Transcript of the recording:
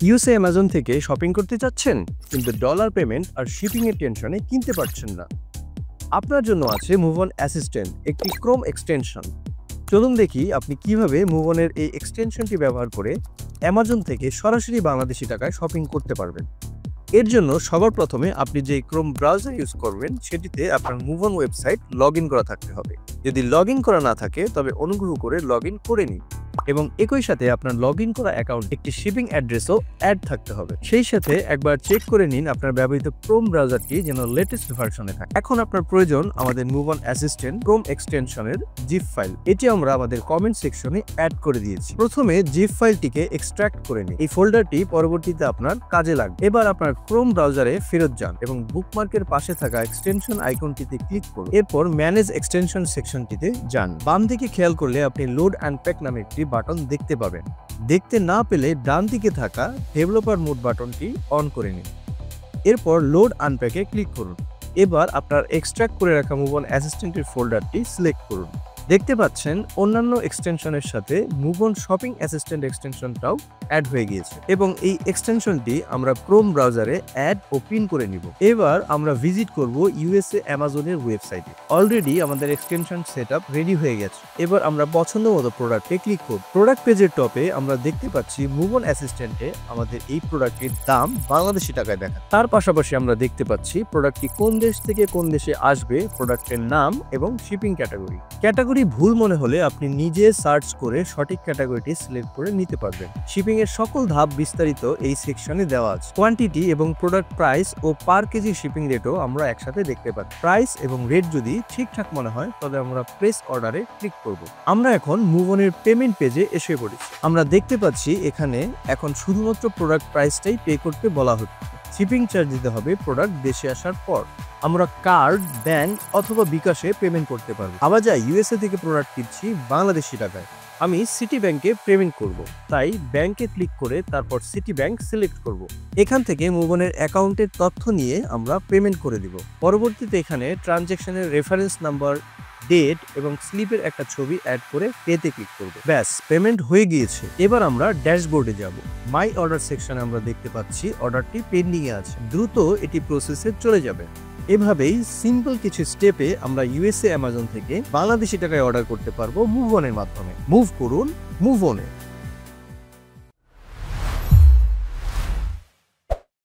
USA Amazon থেকে shopping করতে চাচ্ছেন কিন্তু ডলার পেমেন্ট আর শিপিং এর টেনশনে কিনতে পারছেন না। আপনার জন্য আছে মুভ অন অ্যাসিস্ট্যান্ট, একটি ক্রোম এক্সটেনশন। চলুন দেখি আপনি কিভাবে মুভ অনের এই এক্সটেনশনটি ব্যবহার করে অ্যামাজন থেকে সরাসরি বাংলাদেশি টাকায় শপিং করতে পারবেন। এর জন্য সবার প্রথমে আপনি যে ক্রোম ব্রাউজার ইউজ করবেন সেটিতে আপনার move on website log in করা থাকতে হবে। যদি লগ ইন করা না থাকে তবে অনুগ্রহ করে লগ ইন করে নিন এবং একই সাথে আপনার লগ ইন করা অ্যাকাউন্ট একটি শিপিং অ্যাড্রেসও অ্যাড থাকতে হবে। সেই সাথে একবার চেক করে নিন আপনার ব্যবহৃত ক্রোম ব্রাউজারটি যেন লেটেস্ট ভার্সনে থাকে। এখন আপনার প্রয়োজন আমাদের মুভ অন অ্যাসিস্ট্যান্ট ক্রোম এক্সটেনশনের জিপ ফাইল। এটি আমরা আমাদের কমেন্ট সেকশনে অ্যাড করে দিয়েছি। প্রথমে জিপ ফাইলটিকে এক্সট্রাক্ট করে নিন। এই ফোল্ডারটি পরবর্তীতে আপনার কাজে লাগবে। এবার আপনার ক্রোম ব্রাউজারে ফেরত যান এবং বুকমার্কের পাশে থাকা এক্সটেনশন আইকনটিতে ক্লিক করুন। এরপর ম্যানেজ এক্সটেনশন সেকশনটিতে যান। বাম দিকে খেয়াল করলে আপনি লোড অ্যান্ড প্যাক নামে একটি বাটন দেখতে পাবেন। দেখতে না পেলে ডান দিকে থাকা ডেভেলপার মোড বাটনটি অন করে নিন। এরপর লোড আনপ্যাকে ক্লিক করুন। এবার আপনার এক্সট্রাক্ট করে রাখা মুভ অন অ্যাসিস্ট্যান্টের ফোল্ডারটি সিলেক্ট করুন। দেখতে পাচ্ছেন অন্যান্য এক্সটেনশনের সাথে মুভ অন শপিং অ্যাসিস্ট্যান্ট এক্সটেনশনটাও অ্যাড হয়ে গিয়েছে এবং এই এক্সটেনশনটি আমরা ক্রোম ব্রাউজারে অ্যাড ও পিন করে নিব। এবার আমরা ভিজিট করব ইউএসএ অ্যামাজনের ওয়েবসাইটে। অলরেডি আমাদের এক্সটেনশন সেটআপ রেডি হয়ে গেছে। এবার আমরা পছন্দ মতো প্রোডাক্টে ক্লিক করব। প্রোডাক্ট পেজের টপে আমরা দেখতে পাচ্ছি মুভ অন অ্যাসিস্ট্যান্টে আমাদের এই প্রোডাক্টের দাম বাংলাদেশি টাকায় দেখা। তার পাশাপাশি আমরা দেখতে পাচ্ছি প্রোডাক্টটি কোন দেশ থেকে কোন দেশে আসবে, প্রোডাক্টের নাম এবং শিপিং ক্যাটাগরি ভুল মনে হলে আপনি নিজে সার্চ করে সঠিক ক্যাটাগরিটি সিলেক্ট করে নিতে পারবেন। শিপিং এর সকল ধাপ বিস্তারিত এই সেকশনে দেওয়া আছে। কোয়ান্টিটি এবং প্রোডাক্ট প্রাইস ও পার কেজি শিপিং রেটও আমরা একসাথে দেখতে পাচ্ছি। প্রাইস এবং রেট যদি ঠিকঠাক মনে হয় তবে আমরা প্লেস অর্ডারে ক্লিক করব। আমরা এখন মুভ অনের পেমেন্ট পেজে এসে পড়েছি। আমরা দেখতে পাচ্ছি এখানে এখন শুধুমাত্র প্রোডাক্ট প্রাইসটাই পে করতে বলা হচ্ছে। শিপিং চার্জ দিতে হবে প্রোডাক্ট দেশে আসার পর। আমরা কার্ড, ব্যাংক অথবা বিকাশে পেমেন্ট করতে পারবো। আবার যাই ইউএসএ থেকে প্রোডাক্ট কিনছি বাংলাদেশি টাকায়। আমি সিটি ব্যাংকে পেমেন্ট করব, তাই ব্যাংকে ক্লিক করে তারপর সিটি ব্যাংক সিলেক্ট করব। এখান থেকে মুভ অনের অ্যাকাউন্টের তথ্য নিয়ে আমরা পেমেন্ট করে দিব। পরবর্তীতে এখানে ট্রানজ্যাকশনের রেফারেন্স নাম্বার, ডেট এবং স্লিপের একটা ছবি অ্যাড করে পেতে ক্লিক করব। ব্যাস, পেমেন্ট হয়ে গিয়েছে। এবার আমরা ড্যাশবোর্ডে যাব। মাই অর্ডার সেকশনে আমরা দেখতে পাচ্ছি অর্ডারটি পেন্ডিং এ আছে। দ্রুত এটি প্রসেসে চলে যাবে। এভাবেই সিম্পল কিছু স্টেপে আমরা ইউএসএ অ্যামাজন থেকে বাংলাদেশি টাকায় অর্ডার করতে পারবো মুভ অনের মাধ্যমে। মুভ করুন মুভ অনে।